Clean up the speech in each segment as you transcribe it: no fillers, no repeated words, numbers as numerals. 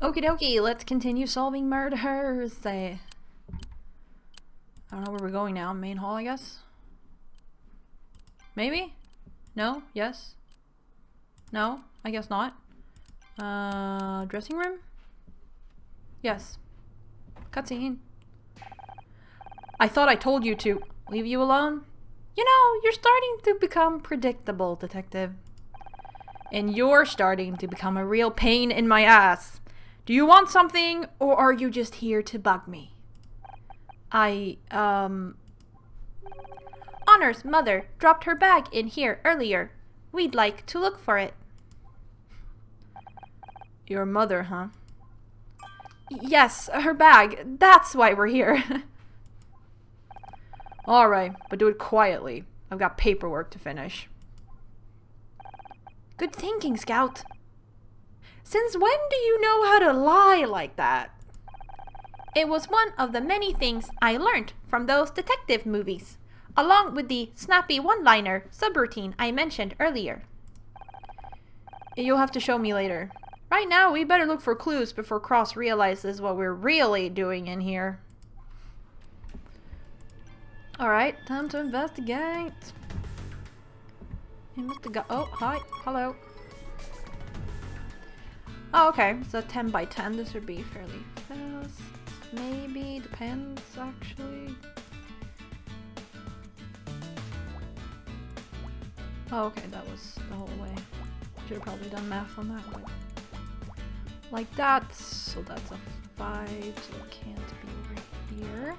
Okie dokie, let's continue solving murders. I don't know where we're going now. Main hall, I guess? Maybe? No? Yes? No? I guess not. Dressing room? Yes. Cutscene. I thought I told you to leave you alone. You know, you're starting to become predictable, detective. And you're starting to become a real pain in my ass. Do you want something, or are you just here to bug me? Honor's mother dropped her bag in here earlier. We'd like to look for it. Your mother, huh? Yes, her bag. That's why we're here. Alright, but do it quietly. I've got paperwork to finish. Good thinking, Scout. Since when do you know how to lie like that? It was one of the many things I learned from those detective movies, along with the snappy one-liner subroutine I mentioned earlier. You'll have to show me later. Right now, we better look for clues before Cross realizes what we're really doing in here. Alright, time to investigate. Oh, hi. Hello. Oh, okay. So 10 by 10. This would be fairly fast. Maybe. Depends, actually. Oh, okay. That was the whole way. Should have probably done math on that one. Like that. So that's a 5. So it can't be right here.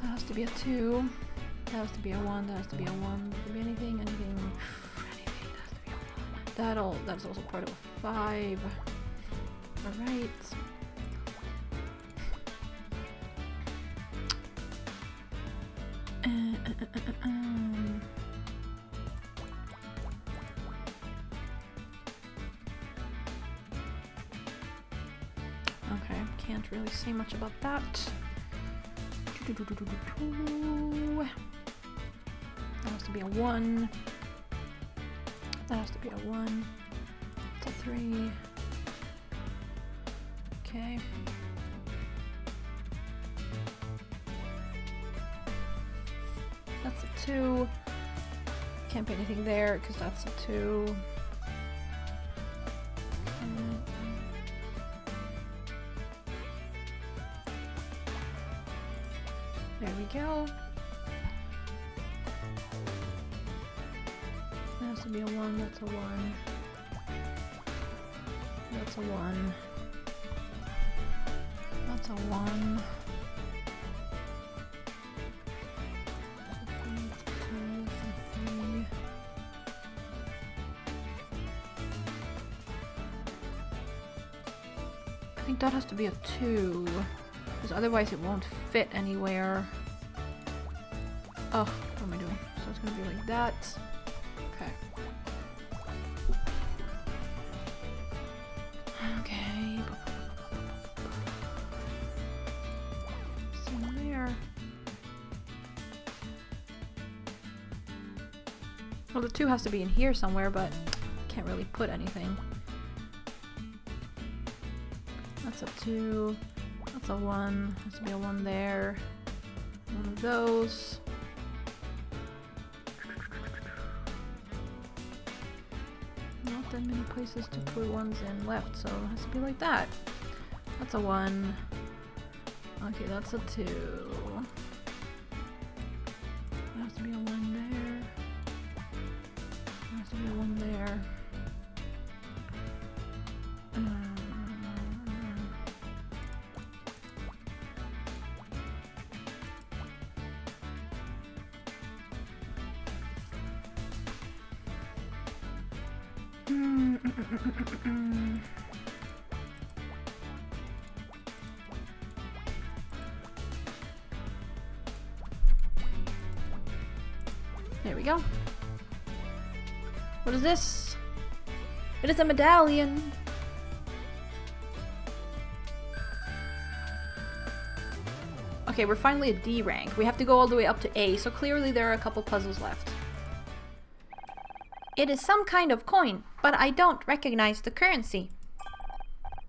That has to be a 2. That has to be a 1. That has to be a 1. Could be anything. Anything. That's also part of a 5. Alright. Okay, can't really say much about that. That has to be a 1. That has to be a 1. It's a 3. Okay. That's a 2. Can't put anything there because that's a 2. There we go. That has to be a 1, that's a 1. That's a 1. That's a 1. I think that has to be a 2. Because otherwise it won't fit anywhere. Oh, what am I doing? So it's gonna be like that. Okay. Okay. Same there. Well, the 2 has to be in here somewhere, but can't really put anything. That's a 2. That's a 1. Has to be a 1 there. One of those. Not that many places to put 1s in left, so it has to be like that. That's a 1. Okay, that's a 2. There has to be a 1 there. There has to be a 1 there. There we go. What is this? It is a medallion. Okay, we're finally at D rank. We have to go all the way up to A, so clearly there are a couple puzzles left. It is some kind of coin, but I don't recognize the currency.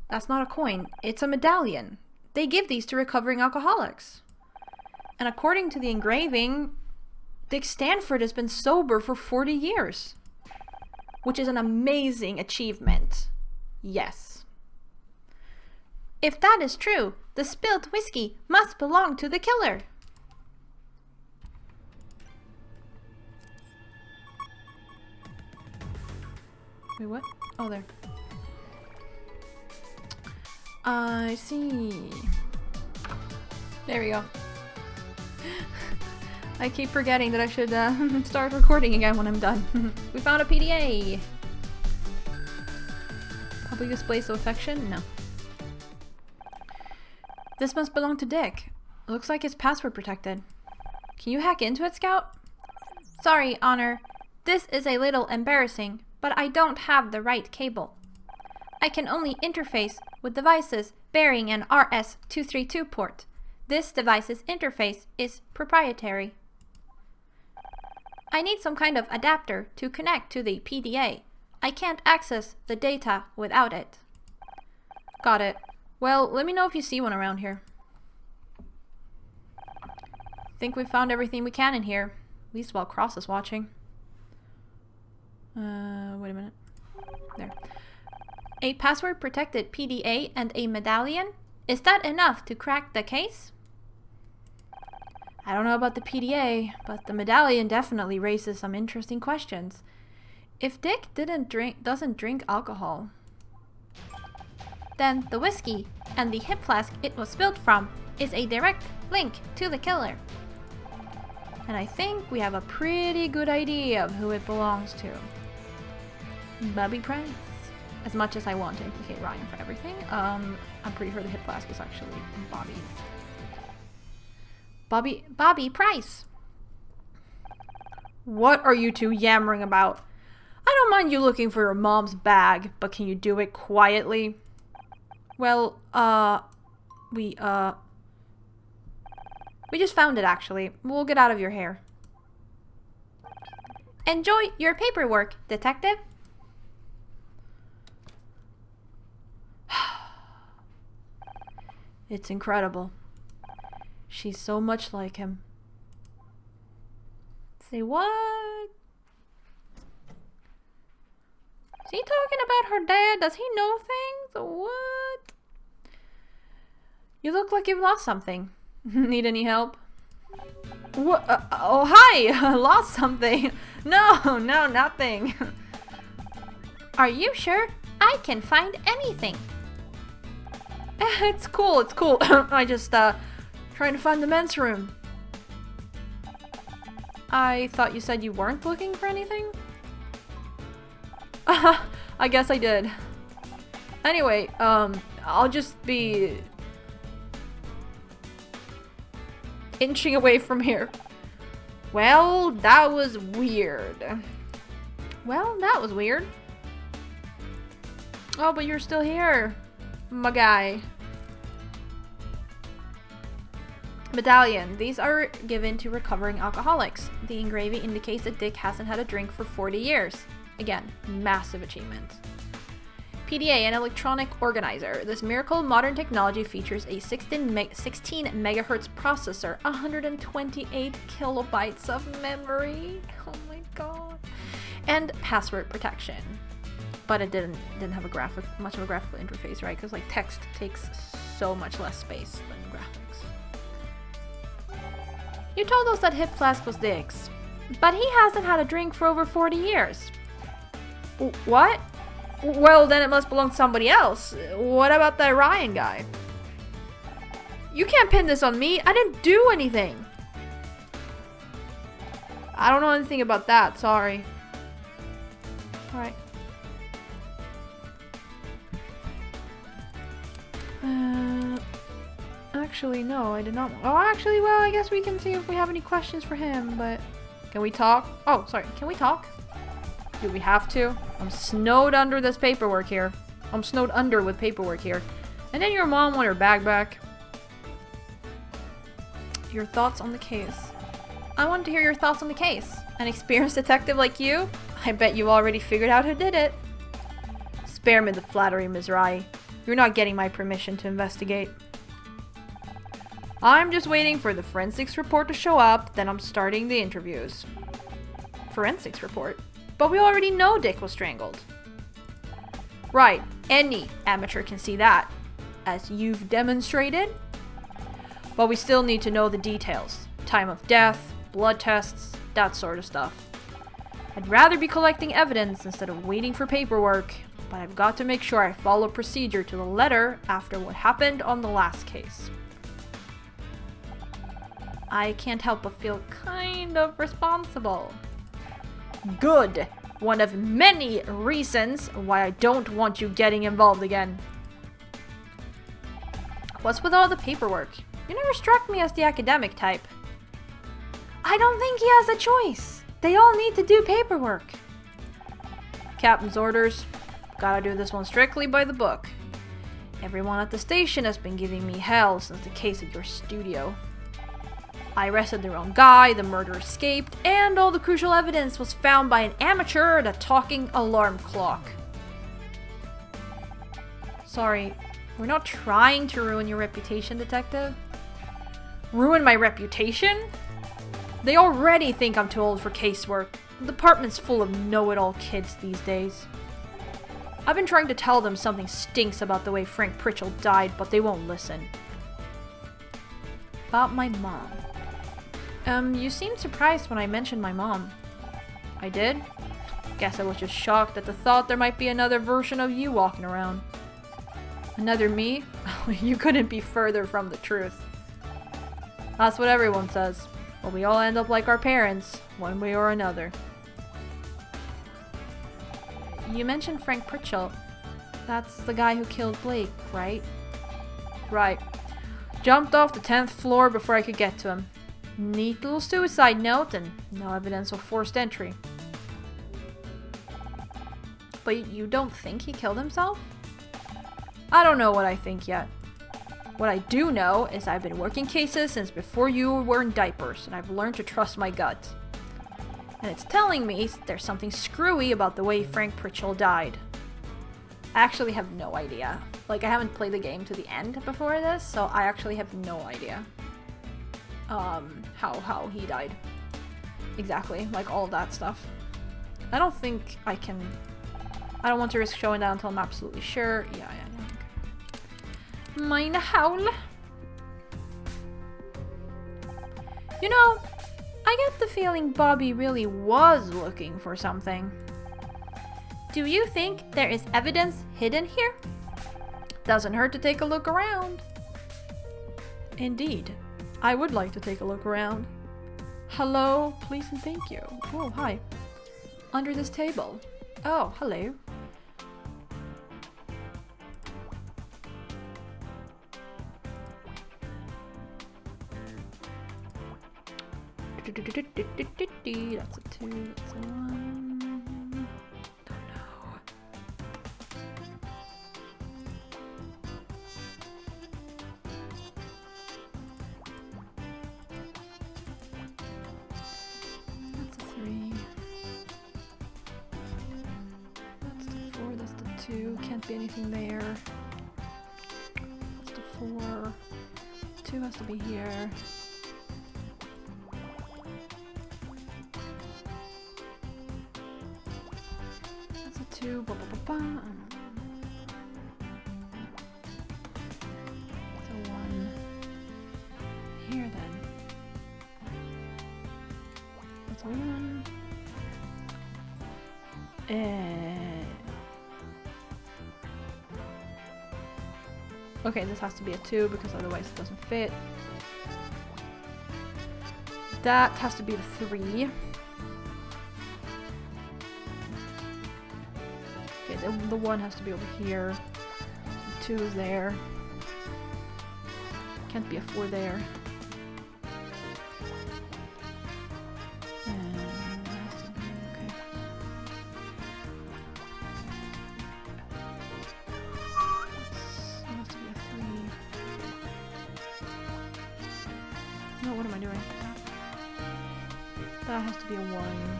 That's not a coin. It's a medallion. They give these to recovering alcoholics. And according to the engraving, Dick Stanford has been sober for 40 years. Which is an amazing achievement. Yes. If that is true, the spilled whiskey must belong to the killer. Wait, what? Oh, there. I see. There we go. I keep forgetting that I should start recording again when I'm done. We found a PDA. Public displays of affection? No. This must belong to Dick. It looks like it's password protected. Can you hack into it, Scout? Sorry, Honor. This is a little embarrassing, but I don't have the right cable. I can only interface with devices bearing an RS-232 port. This device's interface is proprietary. I need some kind of adapter to connect to the PDA. I can't access the data without it. Got it. Well, let me know if you see one around here. Think we've found everything we can in here. At least while Cross is watching. Wait a minute. There. A password-protected PDA and a medallion? Is that enough to crack the case? I don't know about the PDA, but the medallion definitely raises some interesting questions. If Dick doesn't drink alcohol, then the whiskey and the hip flask it was spilled from is a direct link to the killer. And I think we have a pretty good idea of who it belongs to. Bobby Price. As much as I want to implicate Ryan for everything, I'm pretty sure the hip flask is actually Bobby's. Bobby Price. What are you two yammering about? I don't mind you looking for your mom's bag, but can you do it quietly? Well, we just found it, actually. We'll get out of your hair. Enjoy your paperwork, detective. It's incredible. She's so much like him. Say what? Is he talking about her dad? Does he know things? What? You look like you've lost something. Need any help? What? Oh, hi! Lost something. No, nothing. Are you sure? I can find anything. It's cool. I just, trying to find the men's room. I thought you said you weren't looking for anything? I guess I did. Anyway, I'll just be inching away from here. Well, that was weird. Oh, but you're still here, my guy. Medallion. These are given to recovering alcoholics. The engraving indicates that Dick hasn't had a drink for 40 years. Again, massive achievement. PDA, an electronic organizer. This miracle modern technology features a 16 megahertz processor, 128 kilobytes of memory. Oh my god. And password protection. But it didn't have much of a graphical interface, right? Because like text takes so much less space than graphics. You told us that hip flask was Dick's, but he hasn't had a drink for over 40 years. What? Well, then it must belong to somebody else. What about that Ryan guy? You can't pin this on me. I didn't do anything. I don't know anything about that. Sorry. Alright. Actually, no, I did not. Oh, actually, well, I guess we can see if we have any questions for him, but... Can we talk? Oh, sorry. Can we talk? Do we have to? I'm snowed under this paperwork here. I'm snowed under with paperwork here. And then your mom want her bag back. Your thoughts on the case. I want to hear your thoughts on the case. An experienced detective like you? I bet you already figured out who did it. Spare me the flattery, Ms. Rai. You're not getting my permission to investigate. I'm just waiting for the forensics report to show up, then I'm starting the interviews. Forensics report? But we already know Dick was strangled. Right, any amateur can see that, as you've demonstrated. But we still need to know the details. Time of death, blood tests, that sort of stuff. I'd rather be collecting evidence instead of waiting for paperwork, but I've got to make sure I follow procedure to the letter after what happened on the last case. I can't help but feel kind of responsible. Good! One of many reasons why I don't want you getting involved again. What's with all the paperwork? You never struck me as the academic type. I don't think he has a choice. They all need to do paperwork. Captain's orders. Gotta do this one strictly by the book. Everyone at the station has been giving me hell since the case at your studio. I arrested the wrong guy, the murder escaped, and all the crucial evidence was found by an amateur at a talking alarm clock. Sorry, we're not trying to ruin your reputation, detective. Ruin my reputation? They already think I'm too old for casework. The department's full of know-it-all kids these days. I've been trying to tell them something stinks about the way Frank Pritchell died, but they won't listen. About my mom. You seemed surprised when I mentioned my mom. I did? Guess I was just shocked at the thought there might be another version of you walking around. Another me? You couldn't be further from the truth. That's what everyone says. But we all end up like our parents, one way or another. You mentioned Frank Pritchell. That's the guy who killed Blake, right? Right. Jumped off the 10th floor before I could get to him. Neat little suicide note and no evidence of forced entry. But you don't think he killed himself? I don't know what I think yet. What I do know is I've been working cases since before you were wearing diapers, and I've learned to trust my gut. And it's telling me there's something screwy about the way Frank Pritchell died. I actually have no idea. Like, I haven't played the game to the end before this, so I actually have no idea. How he died. Exactly, like all of that stuff. I don't think I can... I don't want to risk showing that until I'm absolutely sure. Yeah. Meine Howl. You know, I get the feeling Bobby really was looking for something. Do you think there is evidence hidden here? Doesn't hurt to take a look around. Indeed. I would like to take a look around. Hello, please and thank you. Oh, hi. Under this table. Oh, hello. That's a 2, that's a 1. Don't know. That's a 3. That's the 4, that's the 2. Can't be anything there. That's the 4. 2 has to be here. Two, ba, ba, ba, ba. So 1 here then. That's a 1. Okay, this has to be a 2 because otherwise it doesn't fit. That has to be the 3. The 1 has to be over here. So 2 is there. Can't be a 4 there. And that has to be okay. That has to be a 3. No, what am I doing? That has to be a 1.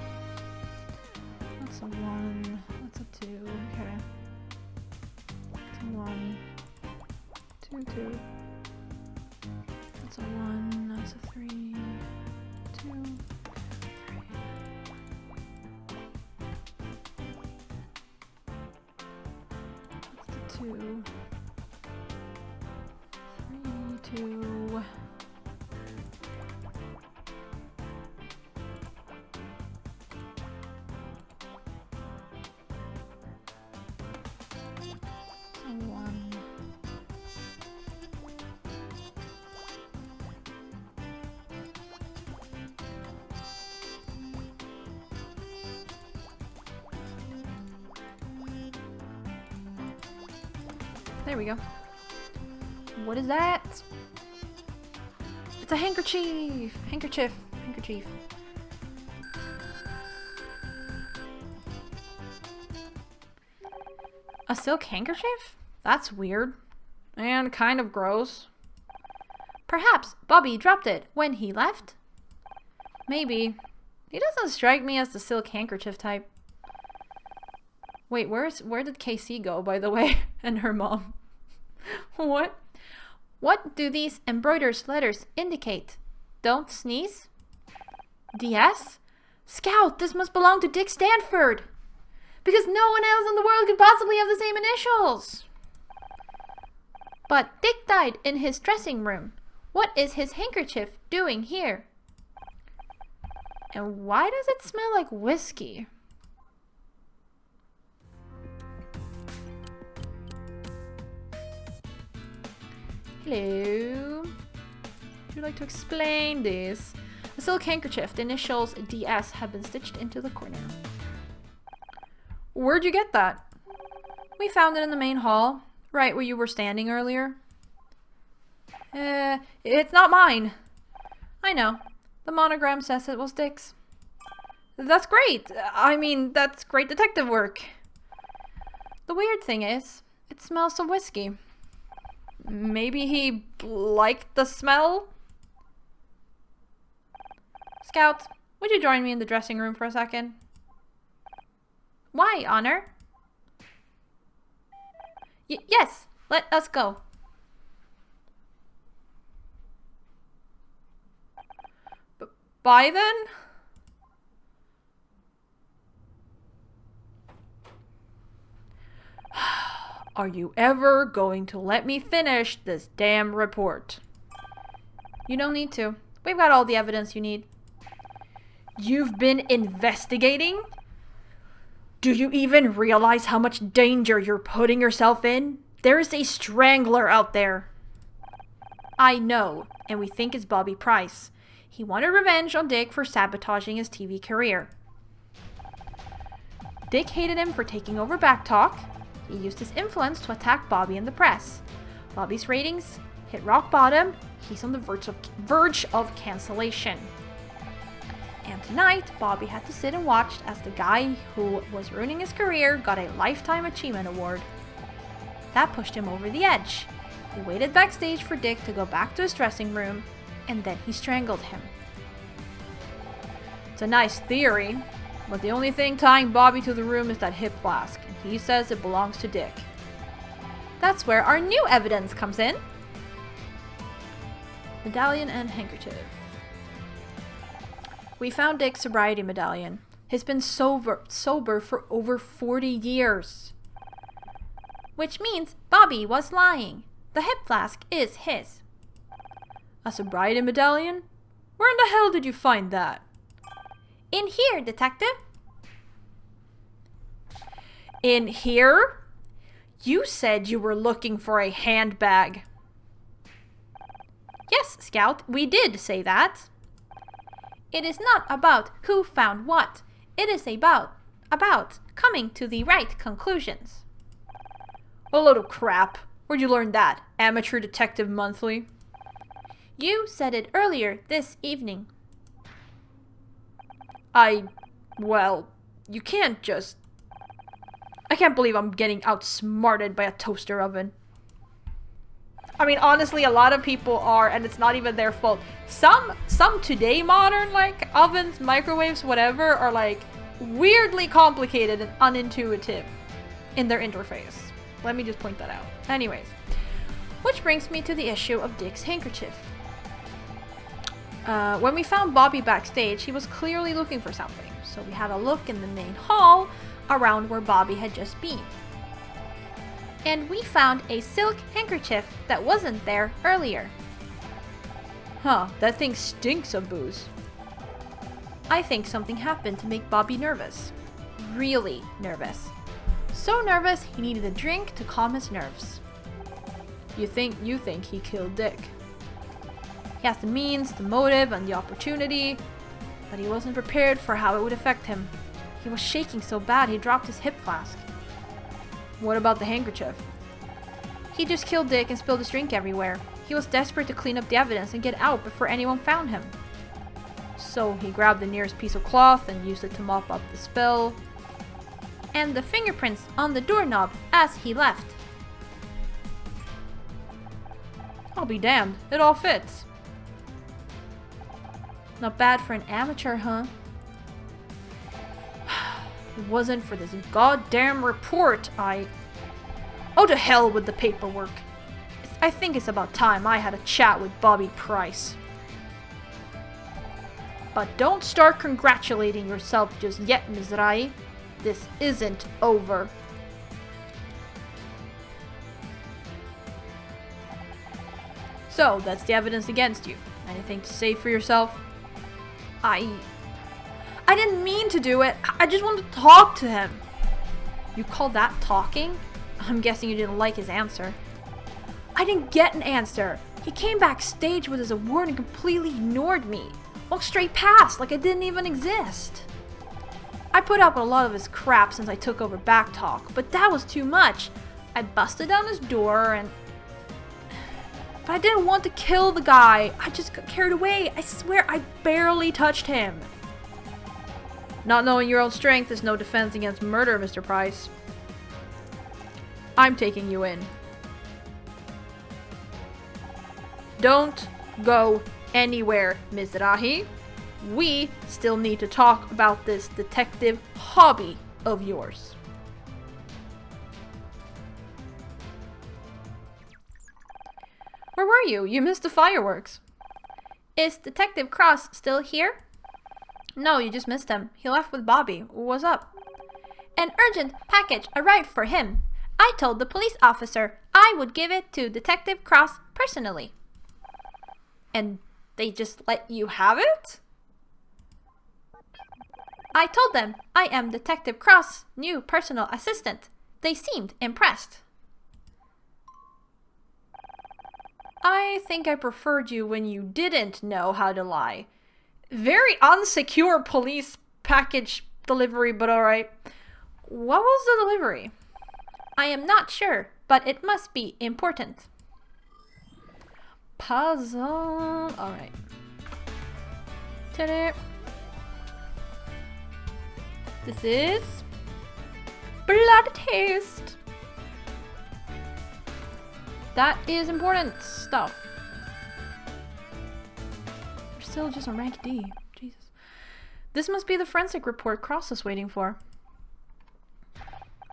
That's a 1. That's a 2. Okay. That's a 1. 2, 2. That's a 1, that's a 3, 2, 3. That's the 2. 3, 2. There we go. What is that? It's a handkerchief! Handkerchief! Handkerchief. A silk handkerchief? That's weird. And kind of gross. Perhaps Bobby dropped it when he left? Maybe. He doesn't strike me as the silk handkerchief type. Wait, where did KC go, by the way? And her mom. What? What do these embroidered letters indicate? Don't sneeze? DS? Scout, this must belong to Dick Stanford. Because no one else in the world could possibly have the same initials. But Dick died in his dressing room. What is his handkerchief doing here? And why does it smell like whiskey? Hello. Would you like to explain this? A silk handkerchief, the initials DS, have been stitched into the corner. Where'd you get that? We found it in the main hall, right where you were standing earlier. It's not mine. I know. The monogram says it was Dick's. That's great. I mean, that's great detective work. The weird thing is, it smells of whiskey. Maybe he liked the smell? Scout, would you join me in the dressing room for a second? Why, Honor? Yes, let us go. Bye then? Are you ever going to let me finish this damn report? You don't need to. We've got all the evidence you need. You've been investigating? Do you even realize how much danger you're putting yourself in? There's a strangler out there. I know, and we think it's Bobby Price. He wanted revenge on Dick for sabotaging his TV career. Dick hated him for taking over Backtalk. He used his influence to attack Bobby in the press. Bobby's ratings hit rock bottom. He's on the verge of cancellation. And tonight, Bobby had to sit and watch as the guy who was ruining his career got a Lifetime Achievement Award. That pushed him over the edge. He waited backstage for Dick to go back to his dressing room, and then he strangled him. It's a nice theory, but the only thing tying Bobby to the room is that hip flask, and he says it belongs to Dick. That's where our new evidence comes in. Medallion and handkerchief. We found Dick's sobriety medallion. He's been sober for over 40 years. Which means Bobby was lying. The hip flask is his. A sobriety medallion? Where in the hell did you find that? In here, detective. In here? You said you were looking for a handbag. Yes, Scout, we did say that. It is not about who found what. It is about coming to the right conclusions. A load of crap. Where'd you learn that? Amateur Detective Monthly? You said it earlier this evening. Well, you can't just... I can't believe I'm getting outsmarted by a toaster oven. I mean, honestly, a lot of people are, and it's not even their fault. Some today modern, like, ovens, microwaves, whatever, are, like, weirdly complicated and unintuitive in their interface. Let me just point that out. Anyways, Which brings me to the issue of Dick's handkerchief. When we found Bobby backstage, he was clearly looking for something, so we had a look in the main hall around where Bobby had just been. And we found a silk handkerchief that wasn't there earlier. Huh, that thing stinks of booze. I think something happened to make Bobby nervous. Really nervous. So nervous he needed a drink to calm his nerves. You think he killed Dick. He has the means, the motive, and the opportunity, but he wasn't prepared for how it would affect him. He was shaking so bad he dropped his hip flask. What about the handkerchief? He just killed Dick and spilled his drink everywhere. He was desperate to clean up the evidence and get out before anyone found him. So he grabbed the nearest piece of cloth and used it to mop up the spill. And the fingerprints on the doorknob as he left. I'll be damned, it all fits. Not bad for an amateur, huh? If it wasn't for this goddamn report, Oh, to hell with the paperwork. I think it's about time I had a chat with Bobby Price. But don't start congratulating yourself just yet, Ms. Rai. This isn't over. So, that's the evidence against you. Anything to say for yourself? I didn't mean to do it. I just wanted to talk to him. You call that talking? I'm guessing you didn't like his answer. I didn't get an answer. He came backstage with his award and completely ignored me. Walked straight past like I didn't even exist. I put up with a lot of his crap since I took over Backtalk, but that was too much. I busted down his door But I didn't want to kill the guy. I just got carried away. I swear I barely touched him. Not knowing your own strength is no defense against murder, Mr. Price. I'm taking you in. Don't go anywhere, Ms. Rahi. We still need to talk about this detective hobby of yours. Where were you? You missed the fireworks. Is Detective Cross still here? No, you just missed him. He left with Bobby. What's up? An urgent package arrived for him. I told the police officer I would give it to Detective Cross personally. And they just let you have it? I told them I am Detective Cross' new personal assistant. They seemed impressed. I think I preferred you when you didn't know how to lie. Very unsecure police package delivery, but alright. What was the delivery? I am not sure, but it must be important. Puzzle. Alright. Ta-da. This is blood test. That is important stuff. We're still just on rank D. Jesus. This must be the forensic report Cross is waiting for.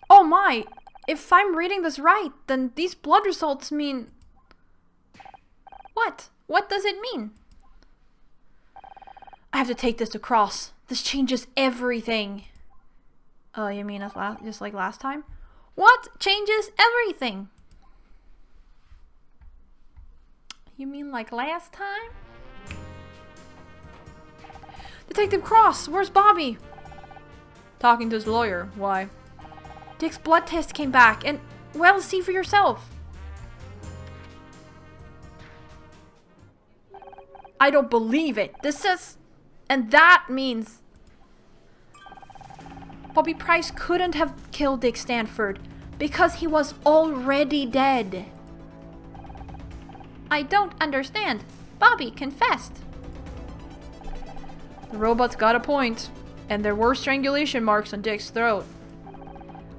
Oh my! If I'm reading this right, then these blood results mean... What? What does it mean? I have to take this to Cross. This changes everything. Oh, you mean just like last time? What changes everything? You mean like last time? Detective Cross, where's Bobby? Talking to his lawyer. Why? Dick's blood test came back and, well, see for yourself. I don't believe it. This is... And that means... Bobby Price couldn't have killed Dick Stanford because he was already dead. I don't understand. Bobby confessed. The robot's got a point, and there were strangulation marks on Dick's throat.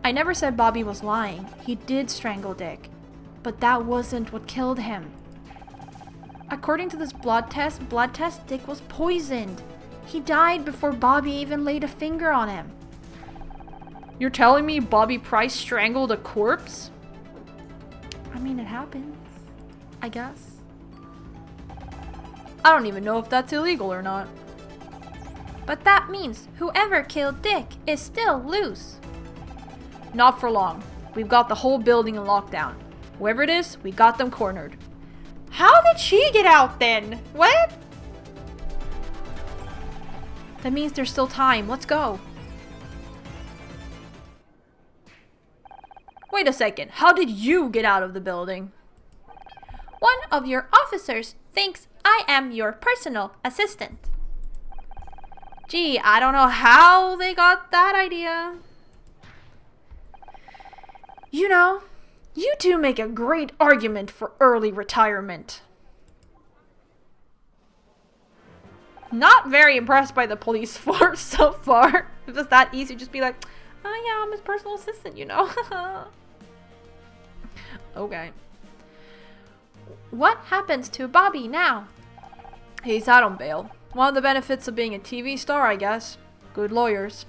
I never said Bobby was lying. He did strangle Dick, but that wasn't what killed him. According to this blood test, Dick was poisoned. He died before Bobby even laid a finger on him. You're telling me Bobby Price strangled a corpse? I mean, it happens. I guess. I don't even know if that's illegal or not. But that means whoever killed Dick is still loose. Not for long. We've got the whole building in lockdown. Whoever it is, we got them cornered. How did she get out then? What? That means there's still time. Let's go. Wait a second. How did you get out of the building? One of your officers thinks I am your personal assistant. Gee, I don't know how they got that idea. You know, you two make a great argument for early retirement. Not very impressed by the police force so far. If it's that easy, just be like, oh yeah, I'm his personal assistant, you know. Okay. What happens to Bobby now? He's out on bail. One of the benefits of being a TV star, I guess. Good lawyers.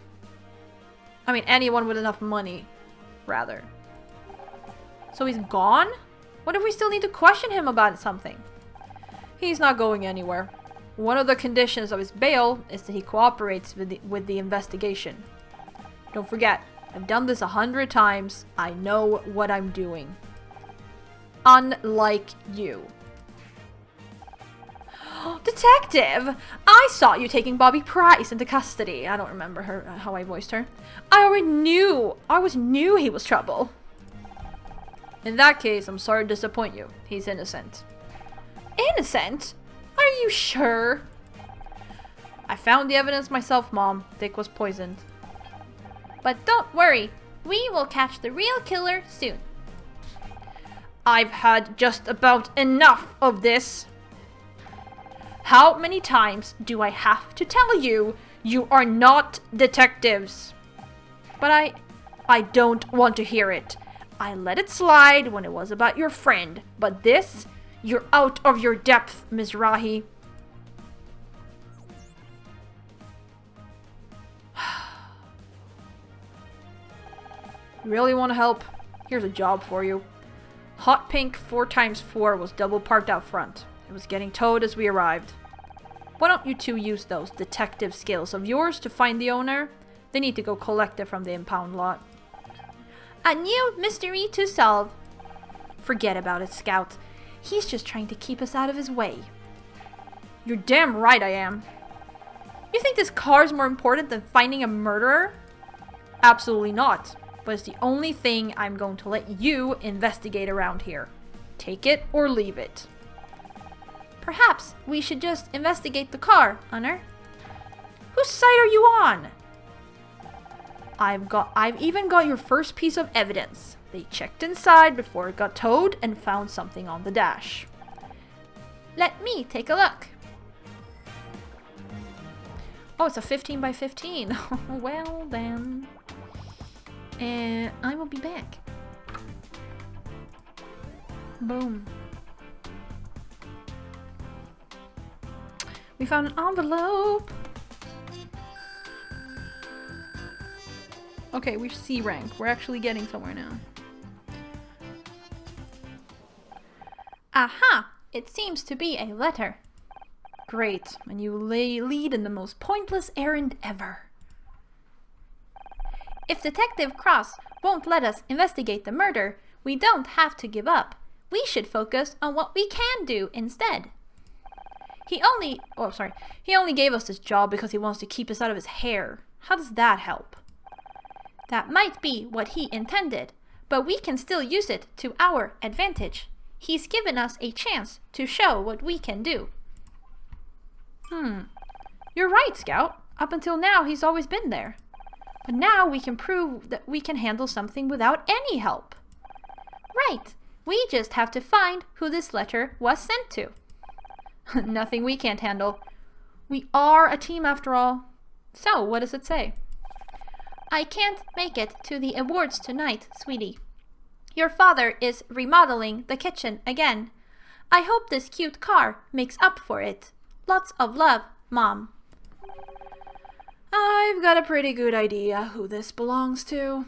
I mean, anyone with enough money, rather. So he's gone? What if we still need to question him about something? He's not going anywhere. One of the conditions of his bail is that he cooperates with the investigation. Don't forget, I've done this 100 times. I know what I'm doing. Unlike you. Detective! I saw you taking Bobby Price into custody. I don't remember how I voiced her. I always knew he was trouble. In that case, I'm sorry to disappoint you. He's innocent. Innocent? Are you sure? I found the evidence myself, Mom. Dick was poisoned. But don't worry. We will catch the real killer soon. I've had just about enough of this. How many times do I have to tell you, you are not detectives? But I don't want to hear it. I let it slide when it was about your friend, but this, you're out of your depth, Ms. Rahi. You really want to help? Here's a job for you. Hot pink 4x4 was double parked out front. It was getting towed as we arrived. Why don't you two use those detective skills of yours to find the owner? They need to go collect it from the impound lot. A new mystery to solve. Forget about it, Scout. He's just trying to keep us out of his way. You're damn right I am. You think this car is more important than finding a murderer? Absolutely not. But it's the only thing I'm going to let you investigate around here. Take it or leave it. Perhaps we should just investigate the car, Honor. Whose side are you on? I've even got your first piece of evidence. They checked inside before it got towed and found something on the dash. Let me take a look. Oh, it's a 15 by 15. Well then. And I will be back. Boom. We found an envelope. Okay, we're C rank. We're actually getting somewhere now. Aha! It seems to be a letter. Great. And you lead in the most pointless errand ever. If Detective Cross won't let us investigate the murder, we don't have to give up. We should focus on what we can do instead. He only gave us this job because he wants to keep us out of his hair. How does that help? That might be what he intended, but we can still use it to our advantage. He's given us a chance to show what we can do. You're right, Scout. Up until now, he's always been there. But now we can prove that we can handle something without any help. Right. We just have to find who this letter was sent to. Nothing we can't handle. We are a team after all. So, what does it say? I can't make it to the awards tonight, sweetie. Your father is remodeling the kitchen again. I hope this cute car makes up for it. Lots of love, Mom. I've got a pretty good idea who this belongs to.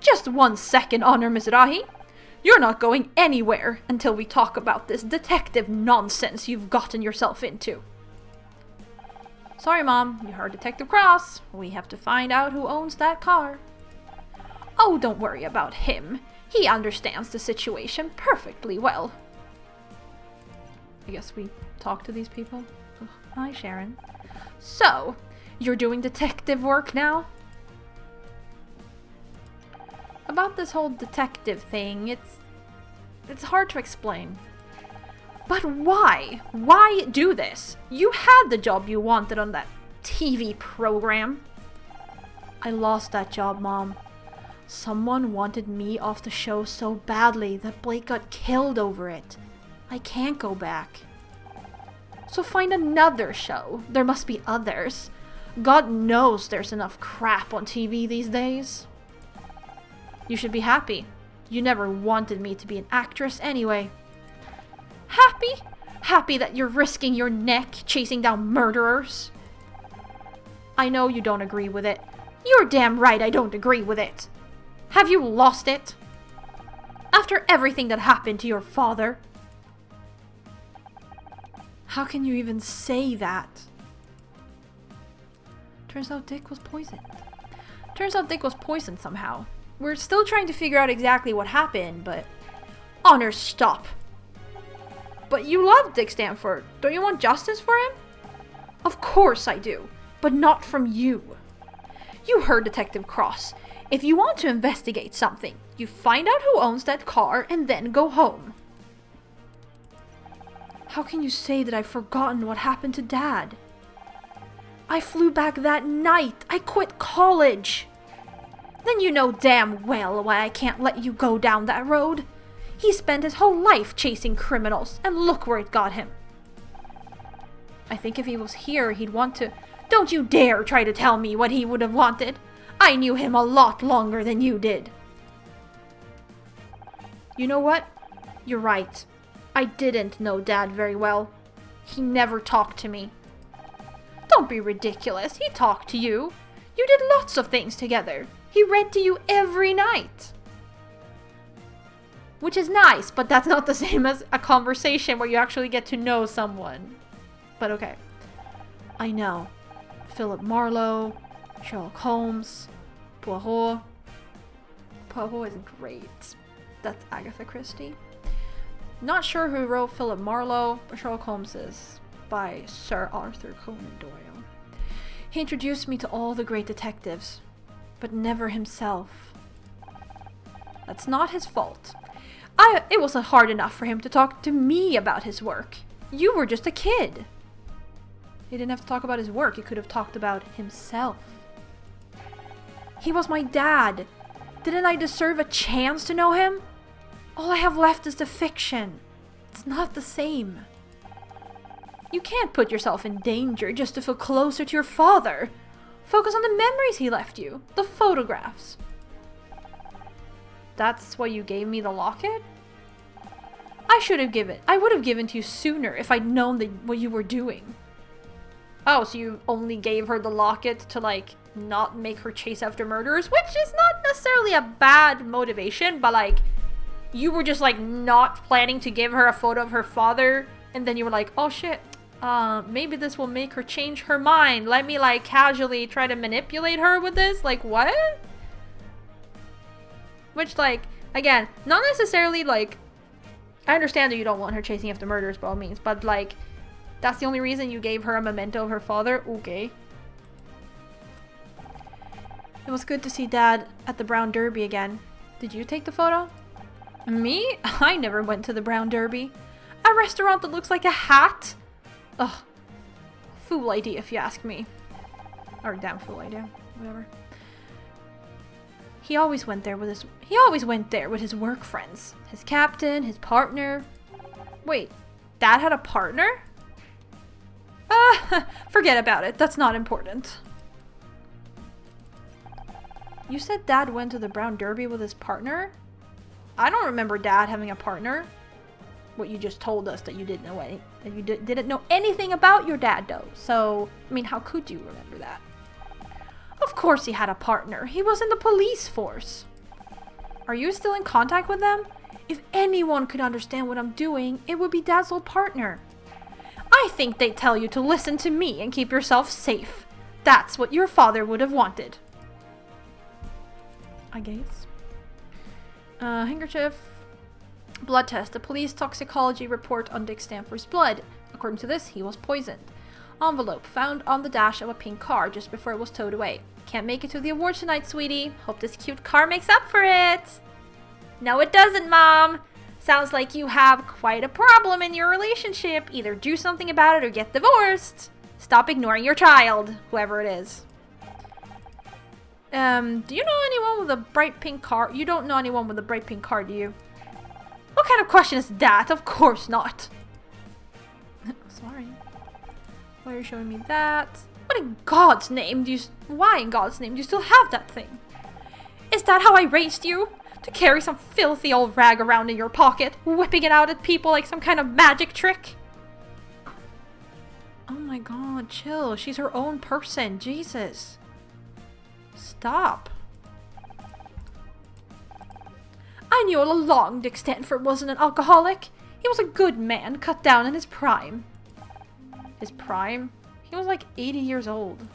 Just 1 second, Honor Mizrahi. You're not going anywhere until we talk about this detective nonsense you've gotten yourself into. Sorry, Mom. You heard Detective Cross. We have to find out who owns that car. Oh, don't worry about him. He understands the situation perfectly well. I guess we talk to these people. Ugh. Hi, Sharon. So, you're doing detective work now? About this whole detective thing, it's hard to explain. But why? Why do this? You had the job you wanted on that TV program. I lost that job, Mom. Someone wanted me off the show so badly that Blake got killed over it. I can't go back. So find another show. There must be others. God knows there's enough crap on TV these days. You should be happy. You never wanted me to be an actress anyway. Happy? Happy that you're risking your neck chasing down murderers? I know you don't agree with it. You're damn right I don't agree with it. Have you lost it? After everything that happened to your father? How can you even say that? Turns out Dick was poisoned. Somehow. We're still trying to figure out exactly what happened, but... Honor, stop! But you love Dick Stanford. Don't you want justice for him? Of course I do, but not from you. You heard Detective Cross. If you want to investigate something, you find out who owns that car and then go home. How can you say that I've forgotten what happened to Dad? I flew back that night. I quit college. Then you know damn well why I can't let you go down that road. He spent his whole life chasing criminals, and look where it got him. I think if he was here, he'd want to... Don't you dare try to tell me what he would have wanted. I knew him a lot longer than you did. You know what? You're right. I didn't know Dad very well. He never talked to me. Don't be ridiculous. He talked to you. You did lots of things together. He read to you every night. Which is nice, but that's not the same as a conversation where you actually get to know someone. But okay. I know. Philip Marlowe, Sherlock Holmes, Poirot. Poirot is great. That's Agatha Christie. Not sure who wrote Philip Marlowe, but Sherlock Holmes is by Sir Arthur Conan Doyle. He introduced me to all the great detectives, but never himself. That's not his fault. It wasn't hard enough for him to talk to me about his work. You were just a kid. He didn't have to talk about his work. He could have talked about himself. He was my dad. Didn't I deserve a chance to know him? All I have left is the fiction. It's not the same. You can't put yourself in danger just to feel closer to your father. Focus on the memories he left you. The photographs. That's why you gave me the locket? I would have given to you sooner if I'd known what you were doing. Oh, so you only gave her the locket to, like, not make her chase after murderers? Which is not necessarily a bad motivation, but, like, you were just, like, not planning to give her a photo of her father, and then you were like, oh shit, maybe this will make her change her mind. Let me, like, casually try to manipulate her with this? Like, what? Which, like, again, not necessarily, like, I understand that you don't want her chasing after murderers by all means, but, like, that's the only reason you gave her a memento of her father? Okay. It was good to see Dad at the Brown Derby again. Did you take the photo? Me? I never went to the Brown Derby. A restaurant that looks like a hat? Ugh. Fool idea if you ask me. Or damn fool idea. Whatever. He always went there with his work friends. His captain, his partner. Wait, Dad had a partner? Forget about it. That's not important. You said Dad went to the Brown Derby with his partner? I don't remember Dad having a partner. What you just told us that you didn't know didn't know anything about your dad, though. So, I mean, how could you remember that? Of course he had a partner. He was in the police force. Are you still in contact with them? If anyone could understand what I'm doing, it would be Dad's old partner. I think they tell you to listen to me and keep yourself safe. That's what your father would have wanted. I guess. Handkerchief. Blood test. The police toxicology report on Dick Stanford's blood. According to this, he was poisoned. Envelope found on the dash of a pink car just before it was towed away. Can't make it to the awards tonight, sweetie. Hope this cute car makes up for it. No, it doesn't, Mom. Sounds like you have quite a problem in your relationship. Either do something about it or get divorced. Stop ignoring your child, whoever it is. Do you know anyone with a bright pink car? You don't know anyone with a bright pink car, do you? What kind of question is that? Of course not. Sorry. Why are you showing me that? What in God's name do you... Why in God's name do you still have that thing? Is that how I raised you? To carry some filthy old rag around in your pocket, whipping it out at people like some kind of magic trick? Oh my God, chill. She's her own person. Jesus. Stop. I knew all along Dick Stanford wasn't an alcoholic. He was a good man, cut down in his prime. His prime? He was like 80 years old.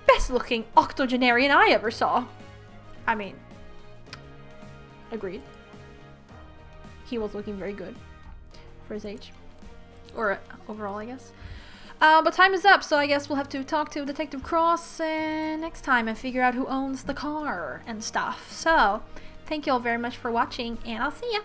Best looking octogenarian I ever saw. I mean, agreed. He was looking very good for his age. Or overall, I guess. But time is up, so I guess we'll have to talk to Detective Cross next time and figure out who owns the car and stuff. So, thank you all very much for watching, and I'll see ya!